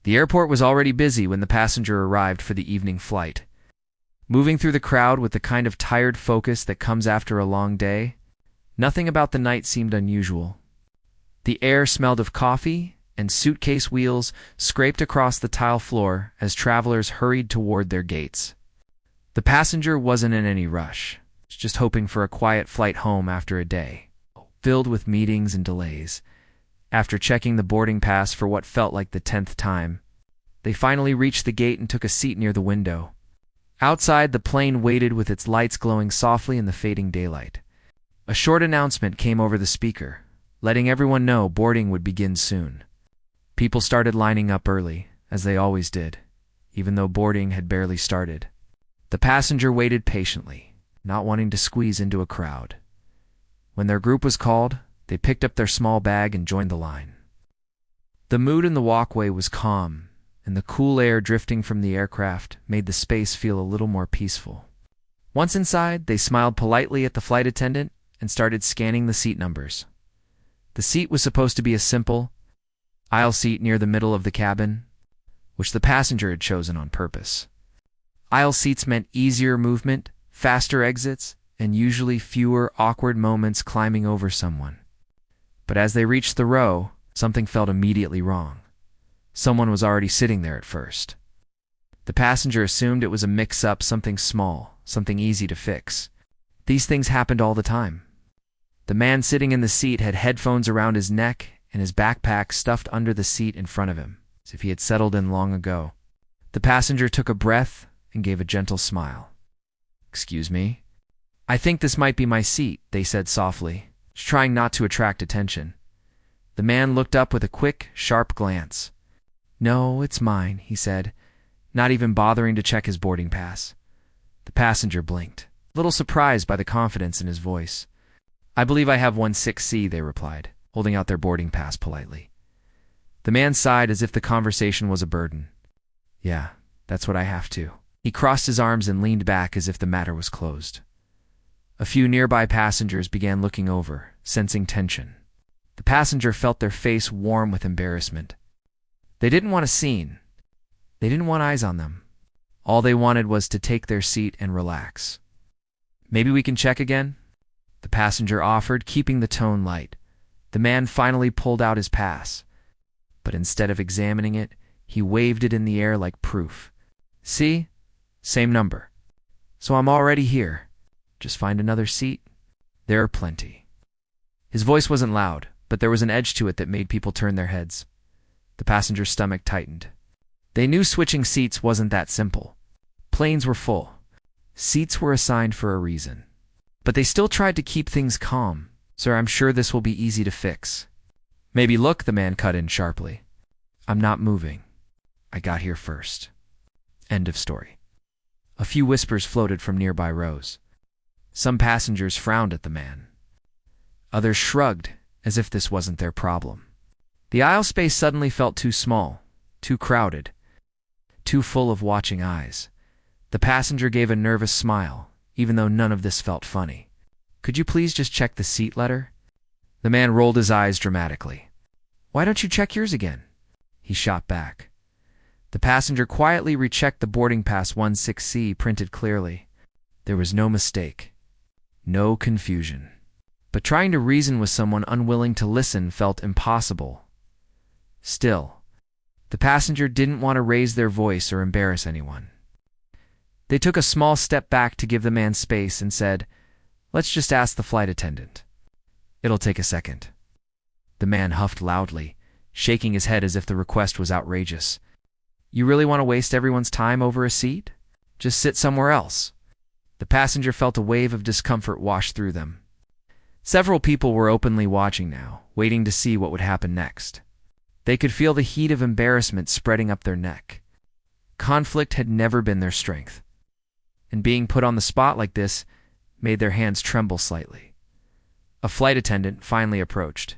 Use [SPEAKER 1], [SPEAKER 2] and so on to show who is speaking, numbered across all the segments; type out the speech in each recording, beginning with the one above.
[SPEAKER 1] The airport was already busy when the passenger arrived for the evening flight. Moving through the crowd with the kind of tired focus that comes after a long day, nothing about the night seemed unusual. The air smelled of coffee, and suitcase wheels scraped across the tile floor as travelers hurried toward their gates. The passenger wasn't in any rush, just hoping for a quiet flight home after a day, filled with meetings and delays. After checking the boarding pass for what felt like the 10th time, they finally reached the gate and took a seat near the window. Outside, the plane waited with its lights glowing softly in the fading daylight. A short announcement came over the speaker, letting everyone know boarding would begin soon. People started lining up early, as they always did, even though boarding had barely started. The passenger waited patiently, not wanting to squeeze into a crowd. When their group was called, they picked up their small bag and joined the line. The mood in the walkway was calm, and the cool air drifting from the aircraft made the space feel a little more peaceful. Once inside, they smiled politely at the flight attendant and started scanning the seat numbers. The seat was supposed to be a simple aisle seat near the middle of the cabin, which the passenger had chosen on purpose. Aisle seats meant easier movement, faster exits, and usually fewer awkward moments climbing over someone. But as they reached the row, something felt immediately wrong. Someone was already sitting there at first. The passenger assumed it was a mix-up, something small, something easy to fix. These things happened all the time. The man sitting in the seat had headphones around his neck and his backpack stuffed under the seat in front of him, as if he had settled in long ago. The passenger took a breath and gave a gentle smile. "Excuse me? I think this might be my seat," they said softly, trying not to attract attention. The man looked up with a quick, sharp glance. "No, it's mine," he said, not even bothering to check his boarding pass. The passenger blinked, a little surprised by the confidence in his voice. "I believe I have 16C, they replied, holding out their boarding pass politely. The man sighed as if the conversation was a burden. "Yeah, that's what I have too." He crossed his arms and leaned back as if the matter was closed. A few nearby passengers began looking over, sensing tension. The passenger felt their face warm with embarrassment. They didn't want a scene. They didn't want eyes on them. All they wanted was to take their seat and relax. "Maybe we can check again?" the passenger offered, keeping the tone light. The man finally pulled out his pass, but instead of examining it, he waved it in the air like proof. "See? Same number. So I'm already here. Just find another seat. There are plenty." His voice wasn't loud, but there was an edge to it that made people turn their heads. The passenger's stomach tightened. They knew switching seats wasn't that simple. Planes were full. Seats were assigned for a reason. But they still tried to keep things calm. "Sir, I'm sure this will be easy to fix." "Maybe look," the man cut in sharply. "I'm not moving. I got here first." End of story. A few whispers floated from nearby rows. Some passengers frowned at the man. Others shrugged, as if this wasn't their problem. The aisle space suddenly felt too small, too crowded, too full of watching eyes. The passenger gave a nervous smile, even though none of this felt funny. "Could you please just check the seat letter?" The man rolled his eyes dramatically. "Why don't you check yours again?" he shot back. The passenger quietly rechecked the boarding pass 16C printed clearly. There was no mistake, no confusion. But trying to reason with someone unwilling to listen felt impossible. Still, the passenger didn't want to raise their voice or embarrass anyone. They took a small step back to give the man space and said, "Let's just ask the flight attendant. It'll take a second." The man huffed loudly, shaking his head as if the request was outrageous. "You really want to waste everyone's time over a seat? Just sit somewhere else." The passenger felt a wave of discomfort wash through them. Several people were openly watching now, waiting to see what would happen next. They could feel the heat of embarrassment spreading up their neck. Conflict had never been their strength, and being put on the spot like this made their hands tremble slightly. A flight attendant finally approached.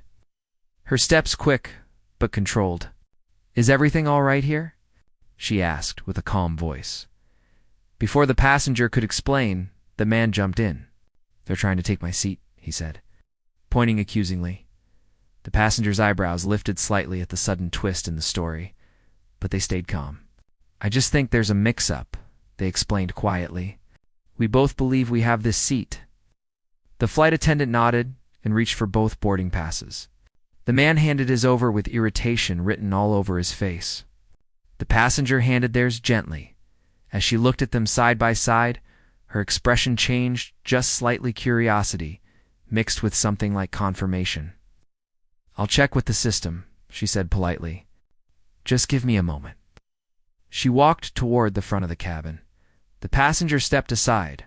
[SPEAKER 1] Her steps quick, but controlled. "Is everything all right here?" she asked with a calm voice. Before the passenger could explain, the man jumped in. "They're trying to take my seat," he said, pointing accusingly. The passenger's eyebrows lifted slightly at the sudden twist in the story. but they stayed calm. "I just think there's a mix-up," they explained quietly. "We both believe we have this seat." The flight attendant nodded and reached for both boarding passes. The man handed his over with irritation written all over his face. The passenger handed theirs gently. As she looked at them side by side, her expression changed, just slightly curiosity, mixed with something like confirmation. "I'll check with the system," she said politely. "Just give me a moment." She walked toward the front of the cabin. The passenger stepped aside,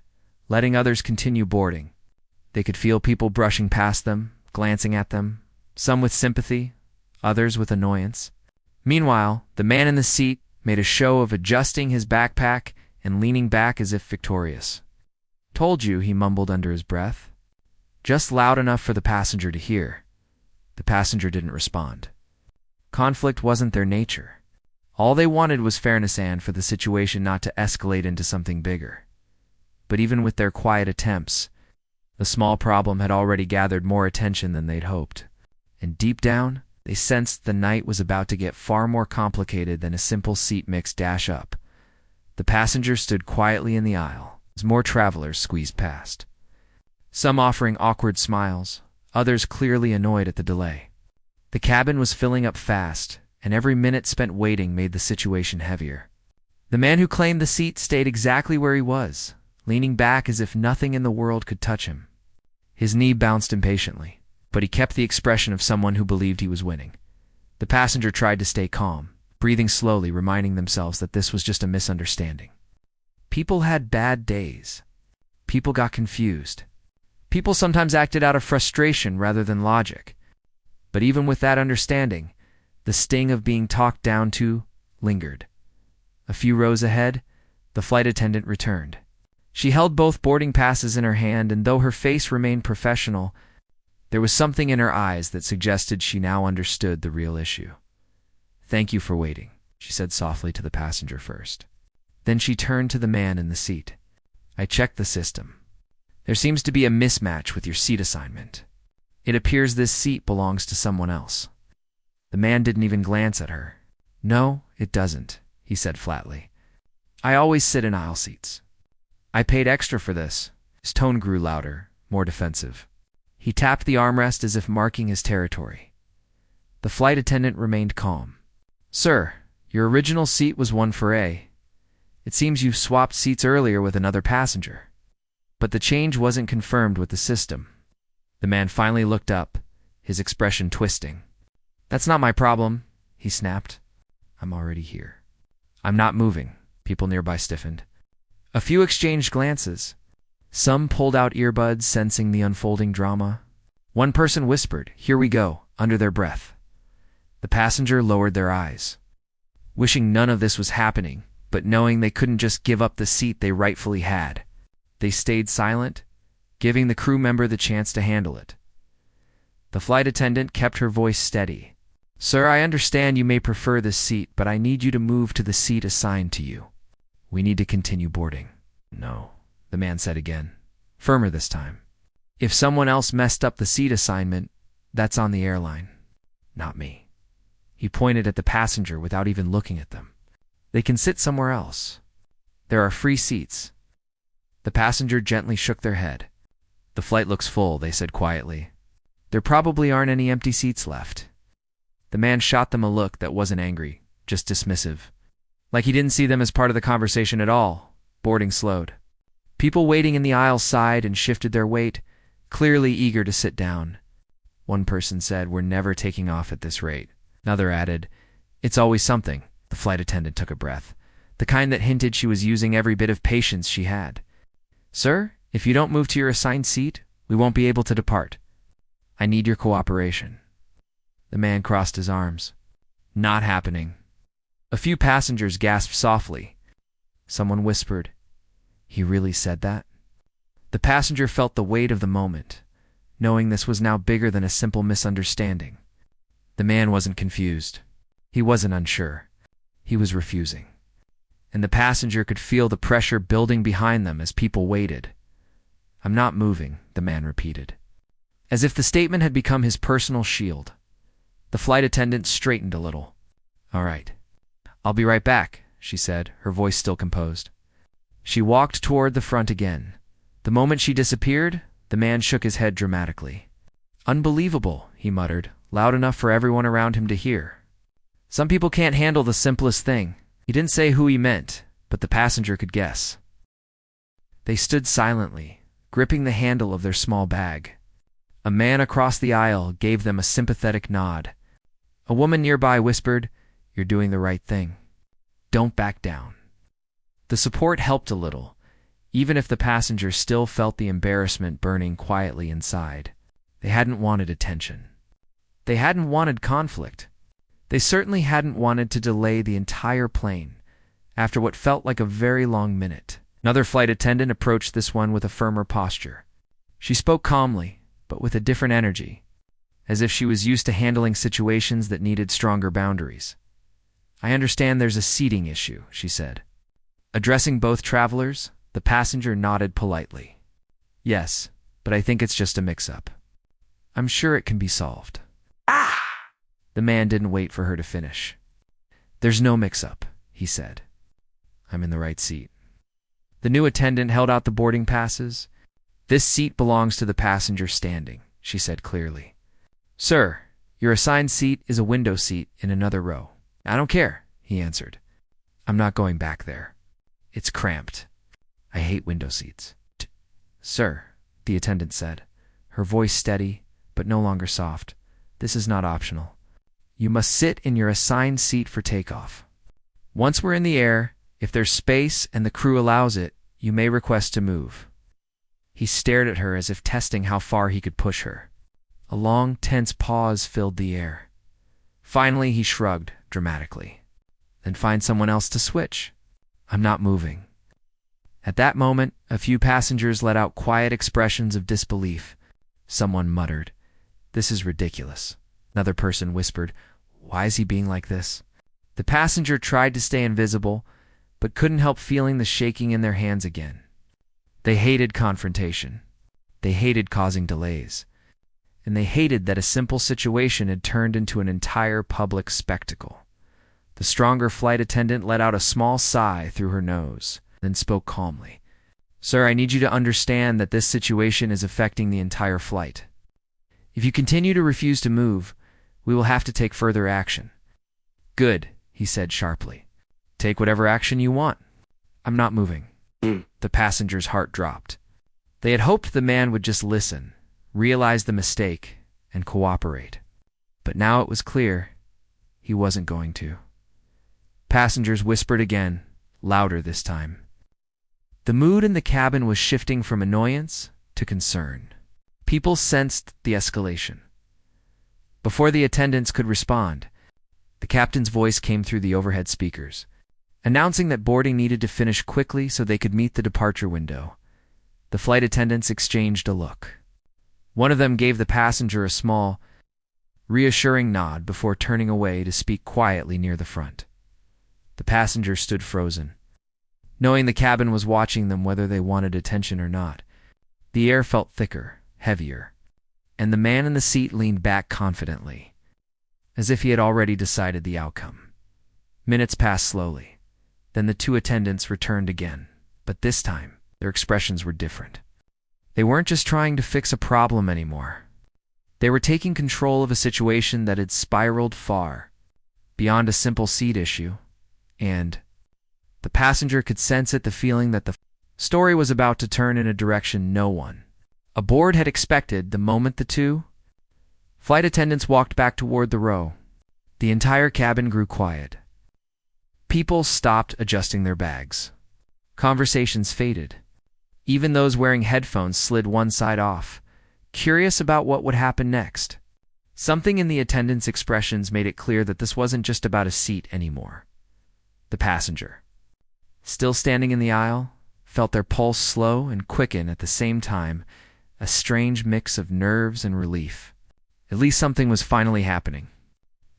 [SPEAKER 1] letting others continue boarding. They could feel people brushing past them, glancing at them, some with sympathy, others with annoyance. Meanwhile, the man in the seat made a show of adjusting his backpack and leaning back as if victorious. "Told you," he mumbled under his breath. Just loud enough for the passenger to hear. The passenger didn't respond. Conflict wasn't their nature. All they wanted was fairness and for the situation not to escalate into something bigger. But even with their quiet attempts, the small problem had already gathered more attention than they'd hoped. And deep down, they sensed the night was about to get far more complicated than a simple seat mix dash up. The passenger stood quietly in the aisle as more travelers squeezed past. Some offering awkward smiles, others clearly annoyed at the delay. The cabin was filling up fast, and every minute spent waiting made the situation heavier. The man who claimed the seat stayed exactly where he was, leaning back as if nothing in the world could touch him. His knee bounced impatiently, but he kept the expression of someone who believed he was winning. The passenger tried to stay calm, breathing slowly, reminding themselves that this was just a misunderstanding. People had bad days. People got confused. People sometimes acted out of frustration rather than logic. But even with that understanding, the sting of being talked down to lingered. A few rows ahead, the flight attendant returned. She held both boarding passes in her hand, and though her face remained professional, there was something in her eyes that suggested she now understood the real issue. "Thank you for waiting," she said softly to the passenger first. Then she turned to the man in the seat. "I checked the system. There seems to be a mismatch with your seat assignment. It appears this seat belongs to someone else." The man didn't even glance at her. "No, it doesn't," he said flatly. "I always sit in aisle seats. I paid extra for this." His tone grew louder, more defensive. He tapped the armrest as if marking his territory. The flight attendant remained calm. "Sir, your original seat was 1 for A. It seems you swapped seats earlier with another passenger. But the change wasn't confirmed with the system." The man finally looked up, his expression twisting. "That's not my problem," he snapped. "I'm already here." "I'm not moving." People nearby stiffened. A few exchanged glances. Some pulled out earbuds, sensing the unfolding drama. One person whispered, "Here we go," under their breath. The passenger lowered their eyes, wishing none of this was happening, but knowing they couldn't just give up the seat they rightfully had. They stayed silent, giving the crew member the chance to handle it. The flight attendant kept her voice steady. "Sir, I understand you may prefer this seat, but I need you to move to the seat assigned to you. We need to continue boarding." "No," the man said again, firmer this time. "If someone else messed up the seat assignment, that's on the airline, not me." He pointed at the passenger without even looking at them. "They can sit somewhere else. There are free seats." The passenger gently shook their head. "The flight looks full," they said quietly. "There probably aren't any empty seats left." The man shot them a look that wasn't angry, just dismissive. Like he didn't see them as part of the conversation at all. Boarding slowed. People waiting in the aisle sighed and shifted their weight, clearly eager to sit down. One person said, "We're never taking off at this rate." Another added, "It's always something." The flight attendant took a breath, the kind that hinted she was using every bit of patience she had. "Sir, if you don't move to your assigned seat, we won't be able to depart. I need your cooperation." The man crossed his arms. "Not happening." A few passengers gasped softly. Someone whispered, "He really said that?" The passenger felt the weight of the moment, knowing this was now bigger than a simple misunderstanding. The man wasn't confused. He wasn't unsure. He was refusing. And the passenger could feel the pressure building behind them as people waited. "I'm not moving," the man repeated, as if the statement had become his personal shield. The flight attendant straightened a little. "All right. "I'll be right back," she said, her voice still composed. She walked toward the front again. The moment she disappeared, the man shook his head dramatically. "Unbelievable," he muttered, loud enough for everyone around him to hear. "Some people can't handle the simplest thing." He didn't say who he meant, but the passenger could guess. They stood silently, gripping the handle of their small bag. A man across the aisle gave them a sympathetic nod. A woman nearby whispered, "You're doing the right thing. Don't back down." The support helped a little, even if the passengers still felt the embarrassment burning quietly inside. They hadn't wanted attention. They hadn't wanted conflict. They certainly hadn't wanted to delay the entire plane, after what felt like a very long minute. Another flight attendant approached this one with a firmer posture. She spoke calmly, but with a different energy, as if she was used to handling situations that needed stronger boundaries. "I understand there's a seating issue," she said. Addressing both travelers, the passenger nodded politely. "Yes, but I think it's just a mix-up. I'm sure it can be solved." The man didn't wait for her to finish. "There's no mix-up," he said. "I'm in the right seat." The new attendant held out the boarding passes. "This seat belongs to the passenger standing," she said clearly. "Sir, your assigned seat is a window seat in another row." "I don't care," he answered. "I'm not going back there. It's cramped. I hate window seats." "Sir," the attendant said, her voice steady but no longer soft, "this is not optional. You must sit in your assigned seat for takeoff. Once we're in the air, if there's space and the crew allows it, you may request to move." He stared at her as if testing how far he could push her. A long, tense pause filled the air. Finally, he shrugged dramatically. "Then find someone else to switch. I'm not moving." At that moment, a few passengers let out quiet expressions of disbelief. Someone muttered, "This is ridiculous." Another person whispered, "Why is he being like this?" The passenger tried to stay invisible, but couldn't help feeling the shaking in their hands again. They hated confrontation. They hated causing delays. And they hated that a simple situation had turned into an entire public spectacle. The stronger flight attendant let out a small sigh through her nose, then spoke calmly. "Sir, I need you to understand that this situation is affecting the entire flight. If you continue to refuse to move, we will have to take further action." "Good," he said sharply. "Take whatever action you want. I'm not moving." The passenger's heart dropped. They had hoped the man would just listen, realize the mistake, and cooperate. But now it was clear he wasn't going to. Passengers whispered again, louder this time. The mood in the cabin was shifting from annoyance to concern. People sensed the escalation. Before the attendants could respond, the captain's voice came through the overhead speakers, announcing that boarding needed to finish quickly so they could meet the departure window. The flight attendants exchanged a look. One of them gave the passenger a small, reassuring nod before turning away to speak quietly near the front. The passenger stood frozen, knowing the cabin was watching them whether they wanted attention or not. The air felt thicker, heavier, and the man in the seat leaned back confidently, as if he had already decided the outcome. Minutes passed slowly. Then the two attendants returned again, but this time their expressions were different. They weren't just trying to fix a problem anymore. They were taking control of a situation that had spiraled far, beyond a simple seat issue, and the passenger could sense it, the feeling that the story was about to turn in a direction no one aboard had expected. The moment the two flight attendants walked back toward the row, the entire cabin grew quiet. People stopped adjusting their bags. Conversations faded. Even those wearing headphones slid one side off, curious about what would happen next. Something in the attendants' expressions made it clear that this wasn't just about a seat anymore. The passenger, still standing in the aisle, felt their pulse slow and quicken at the same time, a strange mix of nerves and relief. At least something was finally happening.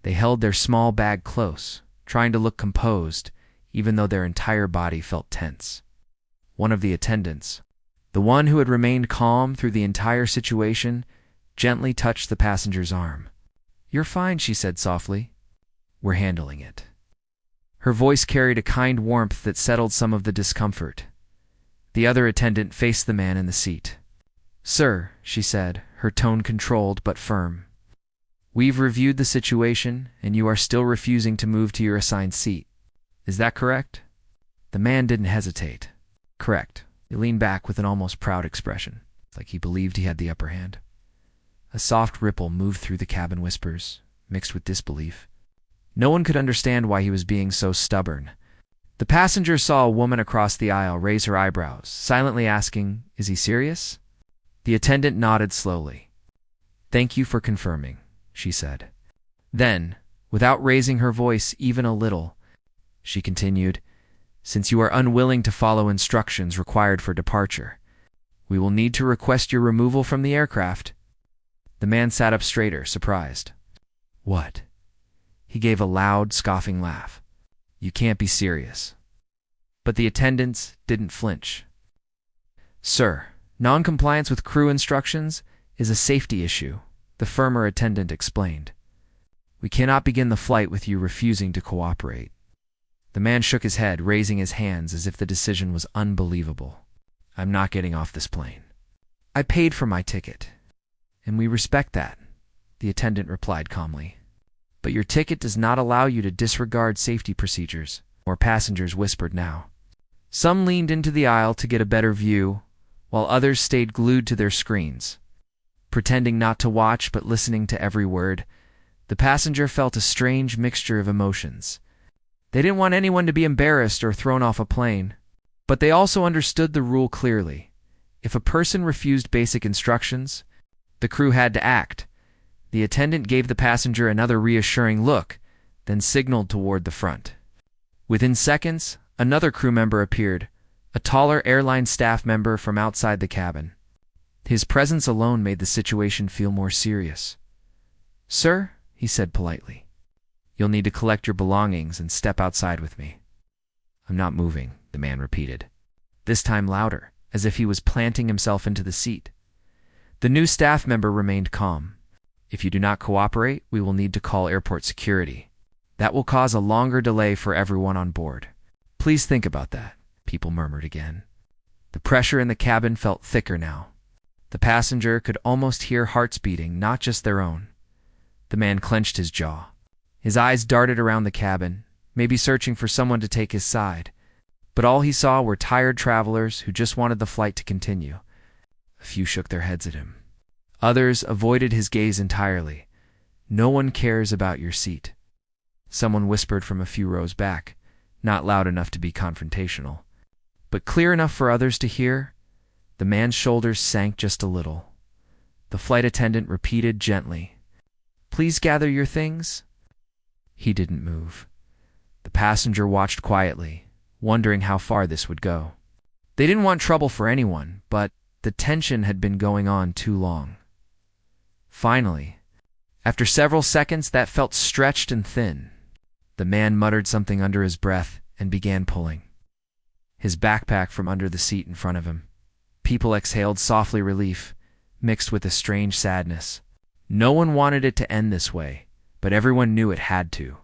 [SPEAKER 1] They held their small bag close, trying to look composed, even though their entire body felt tense. One of the attendants, the one who had remained calm through the entire situation, gently touched the passenger's arm. "You're fine," she said softly. "We're handling it." Her voice carried a kind warmth that settled some of the discomfort. The other attendant faced the man in the seat. "Sir," she said, her tone controlled but firm. "We've reviewed the situation, and you are still refusing to move to your assigned seat. Is that correct?" The man didn't hesitate. "Correct." He leaned back with an almost proud expression, like he believed he had the upper hand. A soft ripple moved through the cabin, whispers, mixed with disbelief. No one could understand why he was being so stubborn. The passenger saw a woman across the aisle raise her eyebrows, silently asking, "Is he serious?" The attendant nodded slowly. "Thank you for confirming," she said. Then, without raising her voice even a little, she continued, "Since you are unwilling to follow instructions required for departure, we will need to request your removal from the aircraft." The man sat up straighter, surprised. "What?" He gave a loud, scoffing laugh. "You can't be serious." But the attendants didn't flinch. "Sir, non-compliance with crew instructions is a safety issue," the firmer attendant explained. "We cannot begin the flight with you refusing to cooperate." The man shook his head, raising his hands as if the decision was unbelievable. "I'm not getting off this plane. I paid for my ticket, and we respect that," the attendant replied calmly. "But your ticket does not allow you to disregard safety procedures," more passengers whispered now. Some leaned into the aisle to get a better view, while others stayed glued to their screens. Pretending not to watch but listening to every word, the passenger felt a strange mixture of emotions. They didn't want anyone to be embarrassed or thrown off a plane, but they also understood the rule clearly. If a person refused basic instructions, the crew had to act. The attendant gave the passenger another reassuring look, then signaled toward the front. Within seconds, another crew member appeared, a taller airline staff member from outside the cabin. His presence alone made the situation feel more serious. "Sir," he said politely, "you'll need to collect your belongings and step outside with me." "I'm not moving," the man repeated, this time louder, as if he was planting himself into the seat. The new staff member remained calm. "If you do not cooperate, we will need to call airport security. That will cause a longer delay for everyone on board. Please think about that," people murmured again. The pressure in the cabin felt thicker now. The passenger could almost hear hearts beating, not just their own. The man clenched his jaw. His eyes darted around the cabin, maybe searching for someone to take his side. But all he saw were tired travelers who just wanted the flight to continue. A few shook their heads at him. Others avoided his gaze entirely. "No one cares about your seat," someone whispered from a few rows back, not loud enough to be confrontational, but clear enough for others to hear. The man's shoulders sank just a little. The flight attendant repeated gently, "Please gather your things." He didn't move. The passenger watched quietly, wondering how far this would go. They didn't want trouble for anyone, but the tension had been going on too long. Finally, after several seconds that felt stretched and thin, the man muttered something under his breath and began pulling his backpack from under the seat in front of him. People exhaled softly relief, mixed with a strange sadness. No one wanted it to end this way, but everyone knew it had to.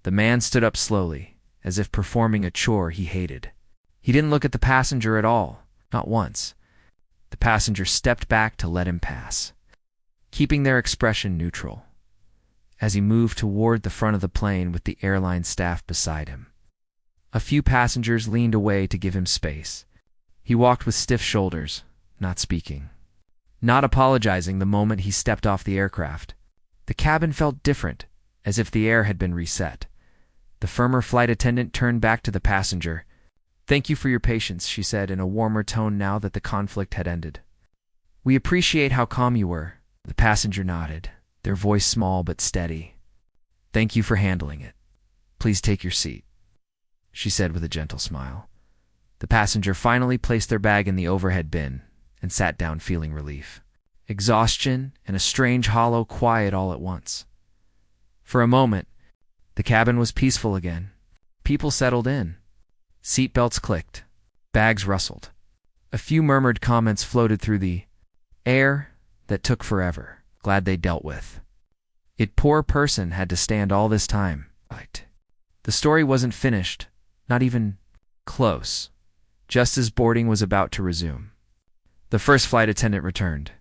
[SPEAKER 1] The man stood up slowly, as if performing a chore he hated. He didn't look at the passenger at all, not once. The passenger stepped back to let him pass, keeping their expression neutral, as he moved toward the front of the plane with the airline staff beside him. A few passengers leaned away to give him space. He walked with stiff shoulders, not speaking, not apologizing the moment he stepped off the aircraft. The cabin felt different, as if the air had been reset. The firmer flight attendant turned back to the passenger. "Thank you for your patience," she said in a warmer tone now that the conflict had ended. "We appreciate how calm you were." The passenger nodded, their voice small but steady. "Thank you for handling it. Please take your seat," she said with a gentle smile. The passenger finally placed their bag in the overhead bin and sat down feeling relief. Exhaustion and a strange hollow quiet all at once. For a moment, the cabin was peaceful again. People settled in. Seatbelts clicked. Bags rustled. A few murmured comments floated through the air that took forever. Glad they dealt with. It poor person had to stand all this time. Right. The story wasn't finished, not even close, just as boarding was about to resume. The first flight attendant returned.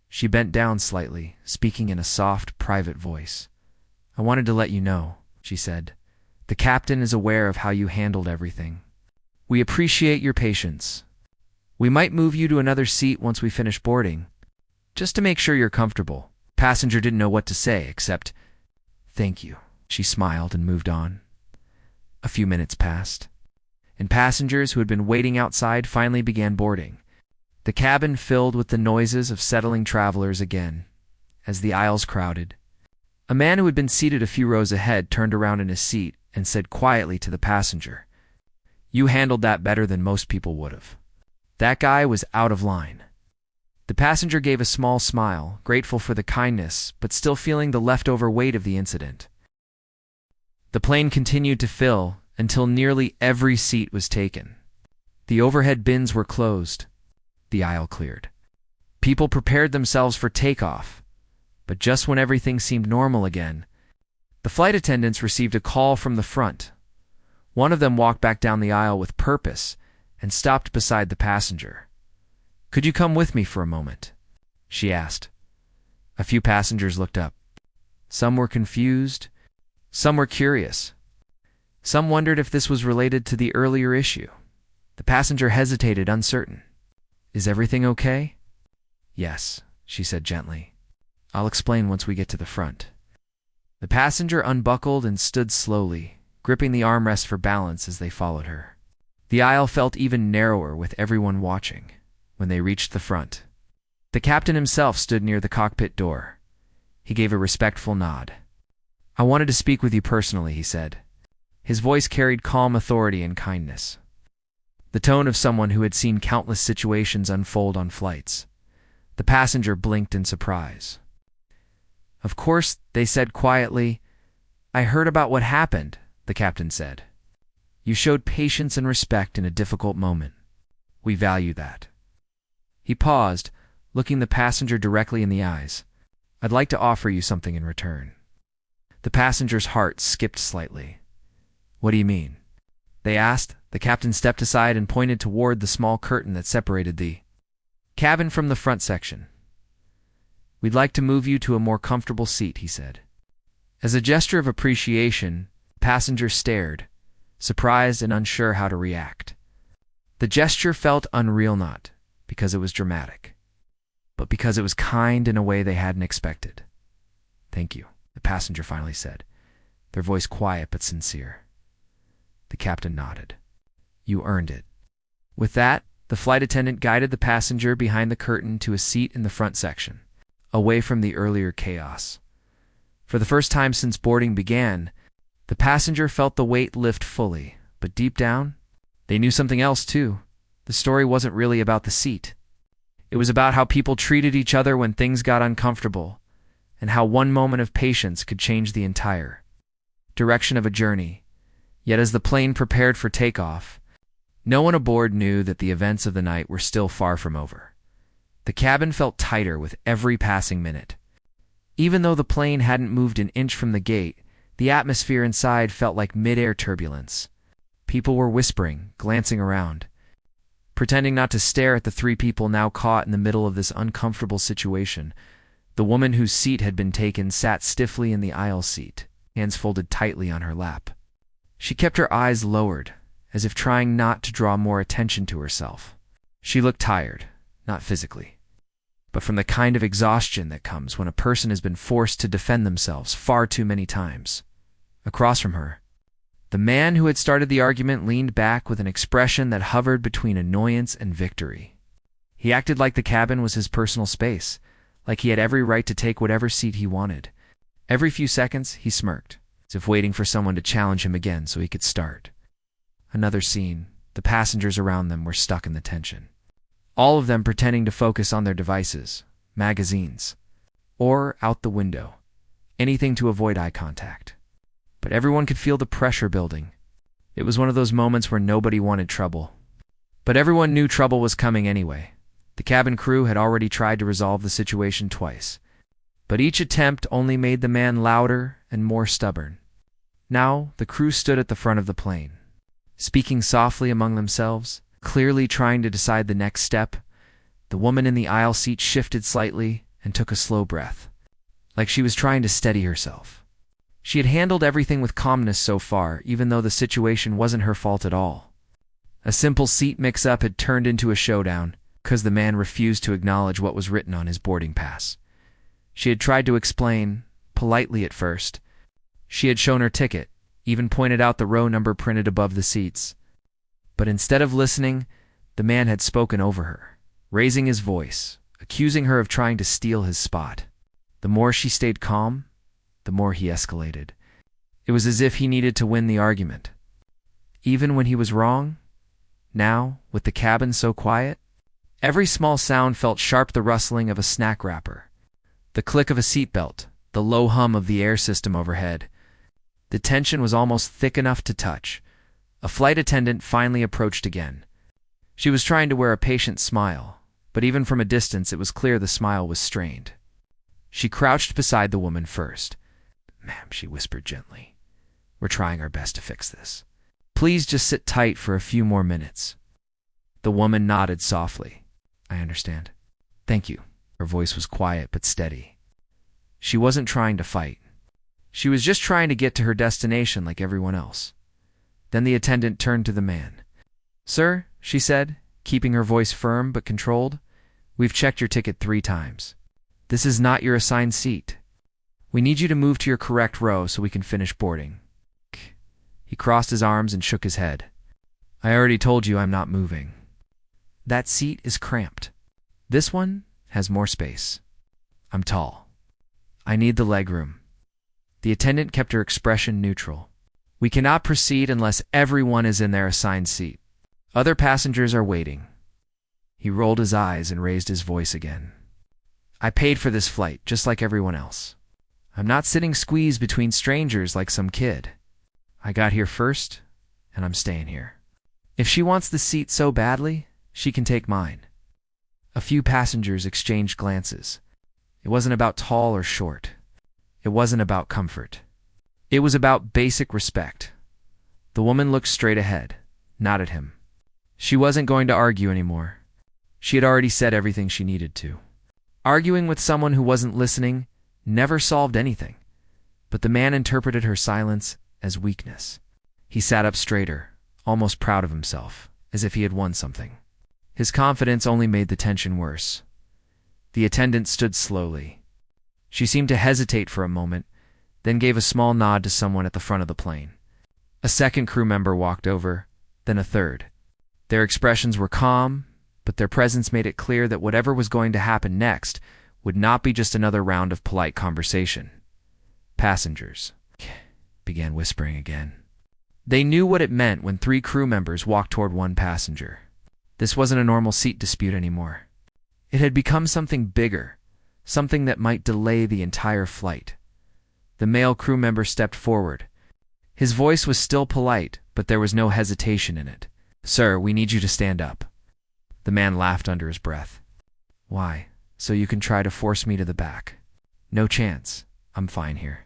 [SPEAKER 1] She bent down slightly, speaking in a soft, private voice. "I wanted to let you know," she said. "The captain is aware of how you handled everything. We appreciate your patience. We might move you to another seat once we finish boarding, just to make sure you're comfortable." Passenger didn't know what to say except, "Thank you." She smiled and moved on. A few minutes passed, and passengers who had been waiting outside finally began boarding. The cabin filled with the noises of settling travelers again, as the aisles crowded. A man who had been seated a few rows ahead turned around in his seat and said quietly to the passenger, "You handled that better than most people would have." That guy was out of line. The passenger gave a small smile, grateful for the kindness, but still feeling the leftover weight of the incident. The plane continued to fill until nearly every seat was taken. The overhead bins were closed. The aisle cleared. People prepared themselves for takeoff, but just when everything seemed normal again, the flight attendants received a call from the front. One of them walked back down the aisle with purpose and stopped beside the passenger. "Could you come with me for a moment?" she asked. A few passengers looked up. Some were confused. Some were curious. Some wondered if this was related to the earlier issue. The passenger hesitated, uncertain. "Is everything okay?" "Yes," she said gently. "I'll explain once we get to the front." The passenger unbuckled and stood slowly, gripping the armrest for balance as they followed her. The aisle felt even narrower with everyone watching. When they reached the front, the captain himself stood near the cockpit door. He gave a respectful nod. "I wanted to speak with you personally," he said. His voice carried calm authority and kindness, the tone of someone who had seen countless situations unfold on flights. The passenger blinked in surprise. "Of course," they said quietly. "I heard about what happened," the captain said. "You showed patience and respect in a difficult moment. We value that." He paused, looking the passenger directly in the eyes. "I'd like to offer you something in return." The passenger's heart skipped slightly. "What do you mean?" they asked. The captain stepped aside and pointed toward the small curtain that separated the cabin from the front section. "We'd like to move you to a more comfortable seat," he said. As a gesture of appreciation, the passenger stared, surprised and unsure how to react. The gesture felt unreal, not because it was dramatic, but because it was kind in a way they hadn't expected. "Thank you," the passenger finally said, their voice quiet but sincere. The captain nodded. "You earned it." With that, the flight attendant guided the passenger behind the curtain to a seat in the front section, away from the earlier chaos. For the first time since boarding began, the passenger felt the weight lift fully, but deep down, they knew something else too. The story wasn't really about the seat. It was about how people treated each other when things got uncomfortable, and how one moment of patience could change the entire direction of a journey. Yet as the plane prepared for takeoff, no one aboard knew that the events of the night were still far from over. The cabin felt tighter with every passing minute. Even though the plane hadn't moved an inch from the gate, the atmosphere inside felt like mid-air turbulence. People were whispering, glancing around, pretending not to stare at the three people now caught in the middle of this uncomfortable situation. The woman whose seat had been taken sat stiffly in the aisle seat, hands folded tightly on her lap. She kept her eyes lowered, as if trying not to draw more attention to herself. She looked tired, not physically, but from the kind of exhaustion that comes when a person has been forced to defend themselves far too many times. Across from her, the man who had started the argument leaned back with an expression that hovered between annoyance and victory. He acted like the cabin was his personal space, like he had every right to take whatever seat he wanted. Every few seconds, he smirked, as if waiting for someone to challenge him again so he could start. Another scene. The passengers around them were stuck in the tension, all of them pretending to focus on their devices, magazines, or out the window, anything to avoid eye contact. But everyone could feel the pressure building. It was one of those moments where nobody wanted trouble, but everyone knew trouble was coming anyway. The cabin crew had already tried to resolve the situation twice, but each attempt only made the man louder and more stubborn. Now, the crew stood at the front of the plane, speaking softly among themselves, clearly trying to decide the next step. The woman in the aisle seat shifted slightly and took a slow breath, like she was trying to steady herself. She had handled everything with calmness so far, even though the situation wasn't her fault at all. A simple seat mix-up had turned into a showdown because the man refused to acknowledge what was written on his boarding pass. She had tried to explain, politely at first. She had shown her ticket, even pointed out the row number printed above the seats. But instead of listening, the man had spoken over her, raising his voice, accusing her of trying to steal his spot. The more she stayed calm, the more he escalated. It was as if he needed to win the argument. Even when he was wrong, now, with the cabin so quiet, every small sound felt sharp: the rustling of a snack wrapper, the click of a seatbelt, the low hum of the air system overhead. The tension was almost thick enough to touch. A flight attendant finally approached again. She was trying to wear a patient smile, but even from a distance it was clear the smile was strained. She crouched beside the woman first. "Ma'am," she whispered gently, "we're trying our best to fix this. Please just sit tight for a few more minutes." The woman nodded softly. "I understand. Thank you." Her voice was quiet but steady. She wasn't trying to fight. She was just trying to get to her destination like everyone else. Then the attendant turned to the man. "Sir," she said, keeping her voice firm but controlled, "we've checked your ticket 3 times. This is not your assigned seat. We need you to move to your correct row so we can finish boarding." He crossed his arms and shook his head. "I already told you I'm not moving. That seat is cramped. This one has more space. I'm tall. I need the legroom." The attendant kept her expression neutral. "We cannot proceed unless everyone is in their assigned seat. Other passengers are waiting." He rolled his eyes and raised his voice again. "I paid for this flight, just like everyone else. I'm not sitting squeezed between strangers like some kid. I got here first, and I'm staying here. If she wants the seat so badly, she can take mine." A few passengers exchanged glances. It wasn't about tall or short. It wasn't about comfort. It was about basic respect. The woman looked straight ahead, not at him. She wasn't going to argue anymore. She had already said everything she needed to. Arguing with someone who wasn't listening never solved anything. But the man interpreted her silence as weakness. He sat up straighter, almost proud of himself, as if he had won something. His confidence only made the tension worse. The attendant stood slowly. She seemed to hesitate for a moment, then gave a small nod to someone at the front of the plane. A second crew member walked over, then a third. Their expressions were calm, but their presence made it clear that whatever was going to happen next would not be just another round of polite conversation. "Passengers," began whispering again. They knew what it meant when 3 crew members walked toward one passenger. This wasn't a normal seat dispute anymore. It had become something bigger, something that might delay the entire flight. The male crew member stepped forward. His voice was still polite, but there was no hesitation in it. "Sir, we need you to stand up." The man laughed under his breath. "Why? So you can try to force me to the back? No chance. I'm fine here."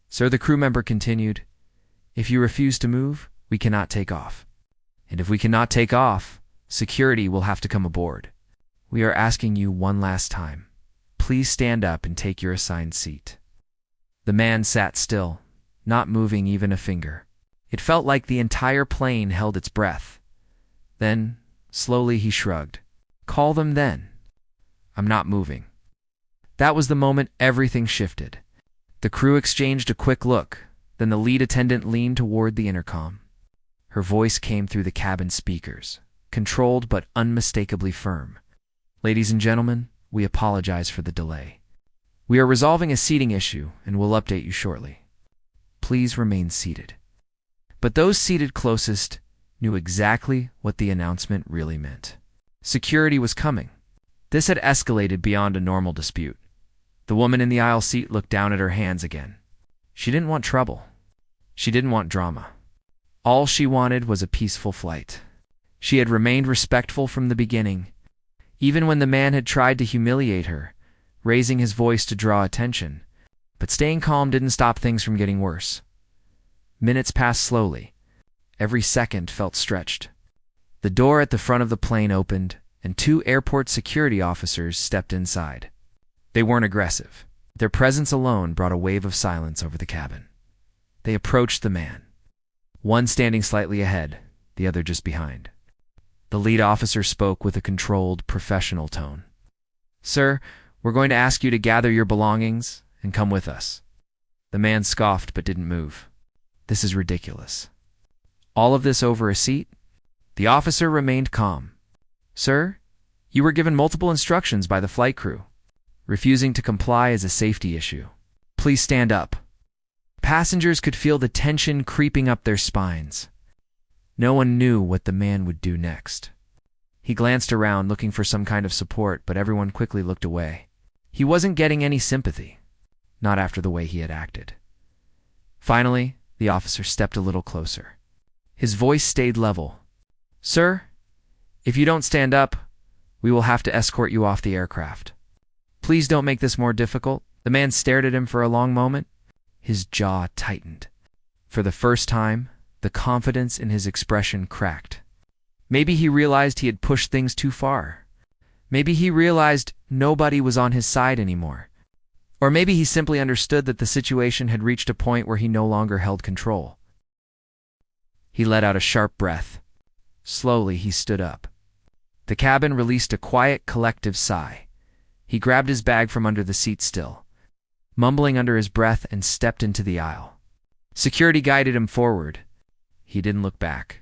[SPEAKER 1] "Sir," the crew member continued, "if you refuse to move, we cannot take off. And if we cannot take off, security will have to come aboard. We are asking you one last time. Please stand up and take your assigned seat." The man sat still, not moving even a finger. It felt like the entire plane held its breath. Then, slowly he shrugged. "Call them then." "I'm not moving." That was the moment everything shifted. The crew exchanged a quick look, then the lead attendant leaned toward the intercom. Her voice came through the cabin speakers, controlled but unmistakably firm. "Ladies and gentlemen, we apologize for the delay. We are resolving a seating issue and will update you shortly. Please remain seated." But those seated closest knew exactly what the announcement really meant. Security was coming. This had escalated beyond a normal dispute. The woman in the aisle seat looked down at her hands again. She didn't want trouble. She didn't want drama. All she wanted was a peaceful flight. She had remained respectful from the beginning, even when the man had tried to humiliate her, raising his voice to draw attention. But staying calm didn't stop things from getting worse. Minutes passed slowly. Every second felt stretched. The door at the front of the plane opened, and two airport security officers stepped inside. They weren't aggressive. Their presence alone brought a wave of silence over the cabin. They approached the man, one standing slightly ahead, the other just behind. The lead officer spoke with a controlled, professional tone. "Sir, we're going to ask you to gather your belongings and come with us." The man scoffed but didn't move. "This is ridiculous. All of this over a seat?" The officer remained calm. "Sir, you were given multiple instructions by the flight crew. Refusing to comply is a safety issue. Please stand up." Passengers could feel the tension creeping up their spines. No one knew what the man would do next. He glanced around looking for some kind of support, but everyone quickly looked away. He wasn't getting any sympathy, not after the way he had acted. Finally, the officer stepped a little closer. His voice stayed level. "Sir, if you don't stand up, we will have to escort you off the aircraft. Please don't make this more difficult." The man stared at him for a long moment. His jaw tightened. For the first time, the confidence in his expression cracked. Maybe he realized he had pushed things too far. Maybe he realized nobody was on his side anymore. Or maybe he simply understood that the situation had reached a point where he no longer held control. He let out a sharp breath. Slowly, he stood up. The cabin released a quiet, collective sigh. He grabbed his bag from under the seat still, mumbling under his breath, and stepped into the aisle. Security guided him forward. He didn't look back.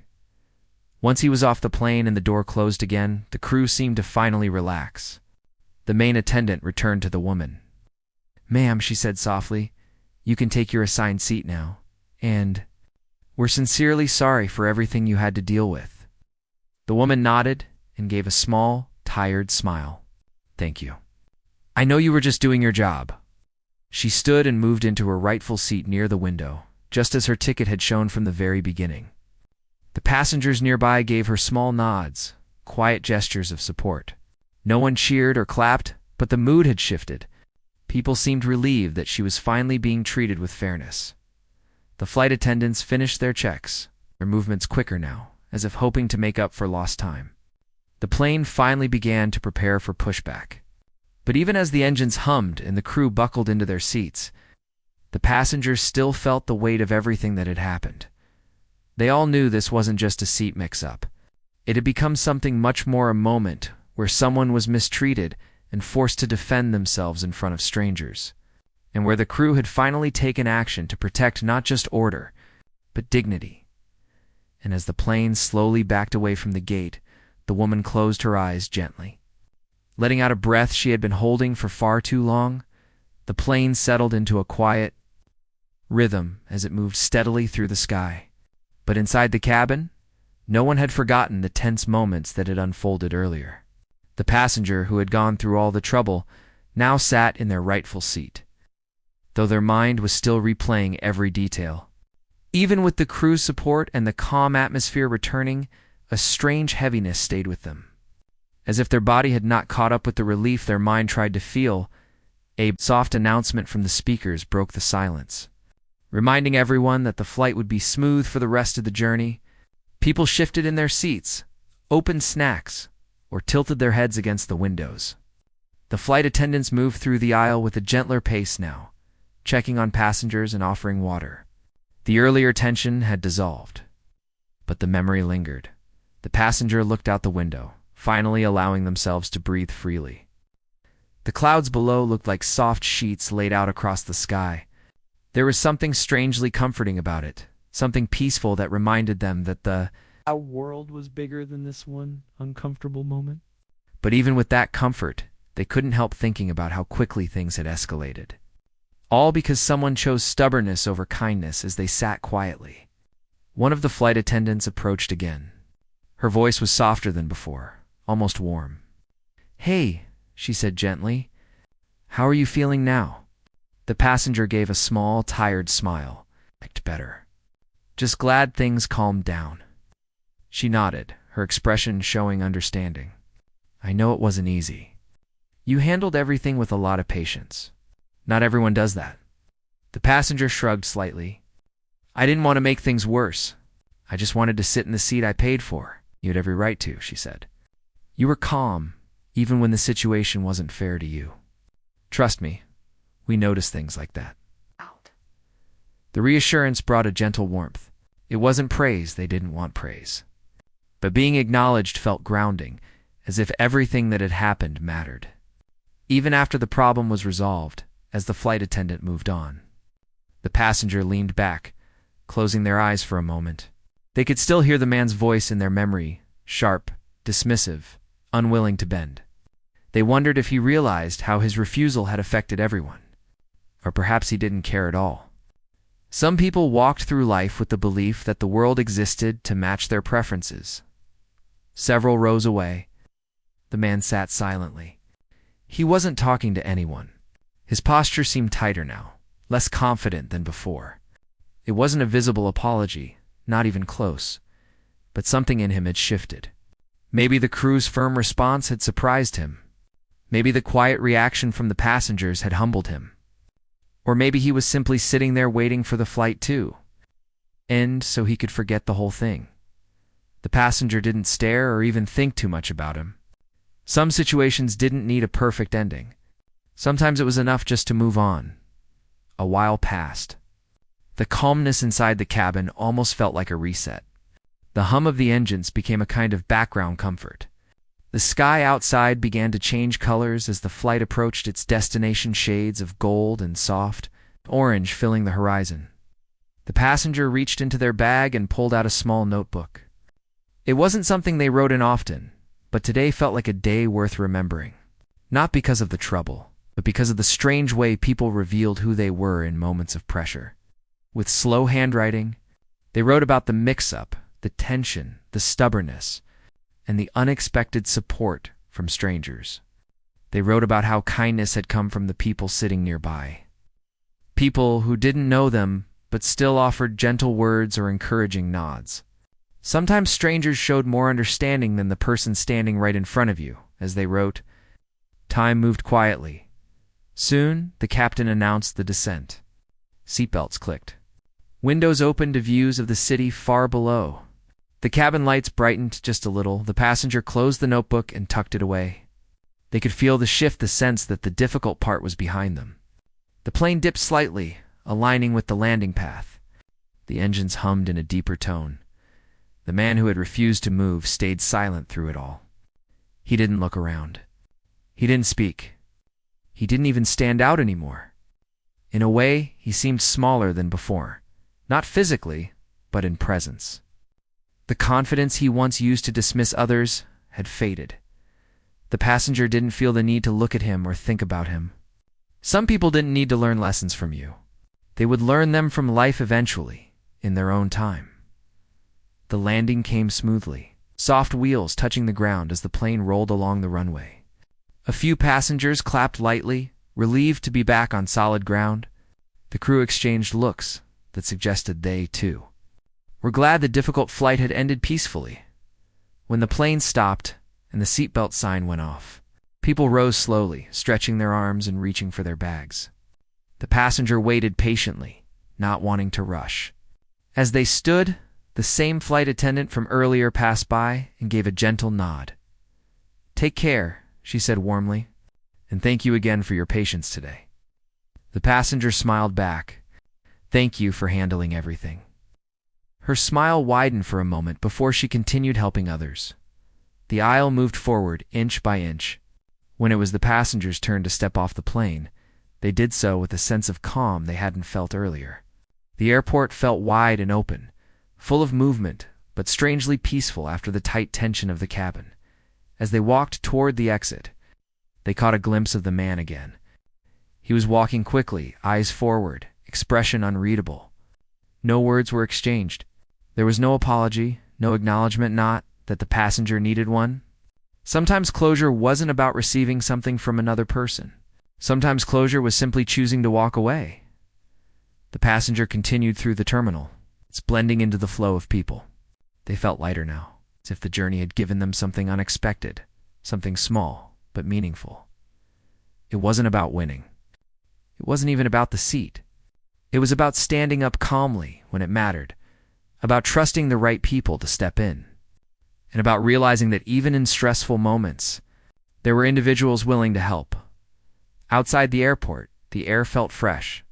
[SPEAKER 1] Once he was off the plane and the door closed again, the crew seemed to finally relax. The main attendant returned to the woman. "Ma'am," she said softly, "you can take your assigned seat now. And we're sincerely sorry for everything you had to deal with." The woman nodded and gave a small, tired smile. "Thank you. I know you were just doing your job." She stood and moved into her rightful seat near the window, just as her ticket had shown from the very beginning. The passengers nearby gave her small nods, quiet gestures of support. No one cheered or clapped, but the mood had shifted. People seemed relieved that she was finally being treated with fairness. The flight attendants finished their checks, their movements quicker now, as if hoping to make up for lost time. The plane finally began to prepare for pushback. But even as the engines hummed and the crew buckled into their seats, the passengers still felt the weight of everything that had happened. They all knew this wasn't just a seat mix-up. It had become something much more, a moment where someone was mistreated and forced to defend themselves in front of strangers, and where the crew had finally taken action to protect not just order, but dignity. And as the plane slowly backed away from the gate, the woman closed her eyes gently. Letting out a breath she had been holding for far too long, the plane settled into a quiet rhythm as it moved steadily through the sky. But inside the cabin, no one had forgotten the tense moments that had unfolded earlier. The passenger who had gone through all the trouble now sat in their rightful seat, though their mind was still replaying every detail. Even with the crew's support and the calm atmosphere returning, a strange heaviness stayed with them. As if their body had not caught up with the relief their mind tried to feel, a soft announcement from the speakers broke the silence, reminding everyone that the flight would be smooth for the rest of the journey. People shifted in their seats, opened snacks, or tilted their heads against the windows. The flight attendants moved through the aisle with a gentler pace now, checking on passengers and offering water. The earlier tension had dissolved, but the memory lingered. The passenger looked out the window, finally allowing themselves to breathe freely. The clouds below looked like soft sheets laid out across the sky. There was something strangely comforting about it, something peaceful that reminded them that our world was bigger than this one uncomfortable moment. But even with that comfort, they couldn't help thinking about how quickly things had escalated. All because someone chose stubbornness over kindness as they sat quietly. One of the flight attendants approached again. Her voice was softer than before, almost warm. "Hey," she said gently. "How are you feeling now?" The passenger gave a small, tired smile. "Act better. Just glad things calmed down." She nodded, her expression showing understanding. "I know it wasn't easy. You handled everything with a lot of patience. Not everyone does that." The passenger shrugged slightly. I didn't want to make things worse. I just wanted to sit in the seat I paid for. You had every right to, she said. You were calm, even when the situation wasn't fair to you. Trust me, we notice things like that. The reassurance brought a gentle warmth. It wasn't praise they didn't want praise. But being acknowledged felt grounding, as if everything that had happened mattered. Even after the problem was resolved, as the flight attendant moved on. The passenger leaned back, closing their eyes for a moment. They could still hear the man's voice in their memory, sharp, dismissive, unwilling to bend. They wondered if he realized how his refusal had affected everyone. Or perhaps he didn't care at all. Some people walked through life with the belief that the world existed to match their preferences. Several rose away. The man sat silently. He wasn't talking to anyone. His posture seemed tighter now, less confident than before. It wasn't a visible apology, not even close, but something in him had shifted. Maybe the crew's firm response had surprised him. Maybe the quiet reaction from the passengers had humbled him. Or maybe he was simply sitting there waiting for the flight to end so he could forget the whole thing. The passenger didn't stare or even think too much about him. Some situations didn't need a perfect ending. Sometimes it was enough just to move on. A while passed. The calmness inside the cabin almost felt like a reset. The hum of the engines became a kind of background comfort. The sky outside began to change colors as the flight approached its destination, shades of gold and soft orange filling the horizon. The passenger reached into their bag and pulled out a small notebook. It wasn't something they wrote in often, but today felt like a day worth remembering. Not because of the trouble, but because of the strange way people revealed who they were in moments of pressure. With slow handwriting, they wrote about the mix-up, the tension, the stubbornness, and the unexpected support from strangers. They wrote about how kindness had come from the people sitting nearby. People who didn't know them, but still offered gentle words or encouraging nods. Sometimes strangers showed more understanding than the person standing right in front of you, as they wrote. Time moved quietly. Soon, the captain announced the descent. Seatbelts clicked. Windows opened to views of the city far below. The cabin lights brightened just a little. The passenger closed the notebook and tucked it away. They could feel the shift, the sense that the difficult part was behind them. The plane dipped slightly, aligning with the landing path. The engines hummed in a deeper tone. The man who had refused to move stayed silent through it all. He didn't look around. He didn't speak. He didn't even stand out anymore. In a way, he seemed smaller than before. Not physically, but in presence. The confidence he once used to dismiss others had faded. The passenger didn't feel the need to look at him or think about him. Some people didn't need to learn lessons from you. They would learn them from life eventually, in their own time. The landing came smoothly, soft wheels touching the ground as the plane rolled along the runway. A few passengers clapped lightly, relieved to be back on solid ground. The crew exchanged looks that suggested they, too, were glad the difficult flight had ended peacefully. When the plane stopped and the seatbelt sign went off, people rose slowly, stretching their arms and reaching for their bags. The passenger waited patiently, not wanting to rush. As they stood, the same flight attendant from earlier passed by and gave a gentle nod. "Take care," she said warmly, "and thank you again for your patience today." The passenger smiled back. "Thank you for handling everything." Her smile widened for a moment before she continued helping others. The aisle moved forward inch by inch. When it was the passengers' turn to step off the plane, they did so with a sense of calm they hadn't felt earlier. The airport felt wide and open, full of movement, but strangely peaceful after the tight tension of the cabin. As they walked toward the exit, they caught a glimpse of the man again. He was walking quickly, eyes forward, expression unreadable. No words were exchanged. There was no apology, no acknowledgement, not that the passenger needed one. Sometimes closure wasn't about receiving something from another person. Sometimes closure was simply choosing to walk away. The passenger continued through the terminal, its blending into the flow of people. They felt lighter now, as if the journey had given them something unexpected, something small but meaningful. It wasn't about winning. It wasn't even about the seat. It was about standing up calmly when it mattered, about trusting the right people to step in, and about realizing that even in stressful moments, there were individuals willing to help. Outside the airport, the air felt fresh.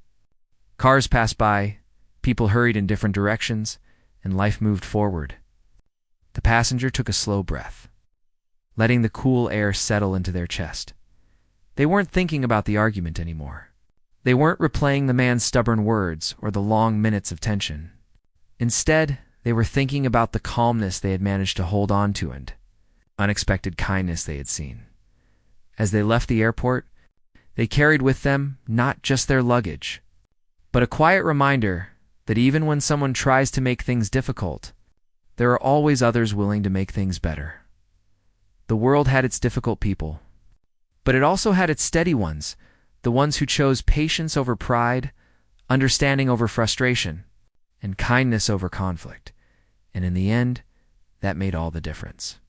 [SPEAKER 1] Cars passed by, people hurried in different directions, and life moved forward. The passenger took a slow breath, letting the cool air settle into their chest. They weren't thinking about the argument anymore. They weren't replaying the man's stubborn words or the long minutes of tension. Instead, they were thinking about the calmness they had managed to hold on to and unexpected kindness they had seen. As they left the airport, they carried with them not just their luggage, but a quiet reminder that even when someone tries to make things difficult, there are always others willing to make things better. The world had its difficult people, but it also had its steady ones, the ones who chose patience over pride, understanding over frustration, and kindness over conflict. And in the end, that made all the difference.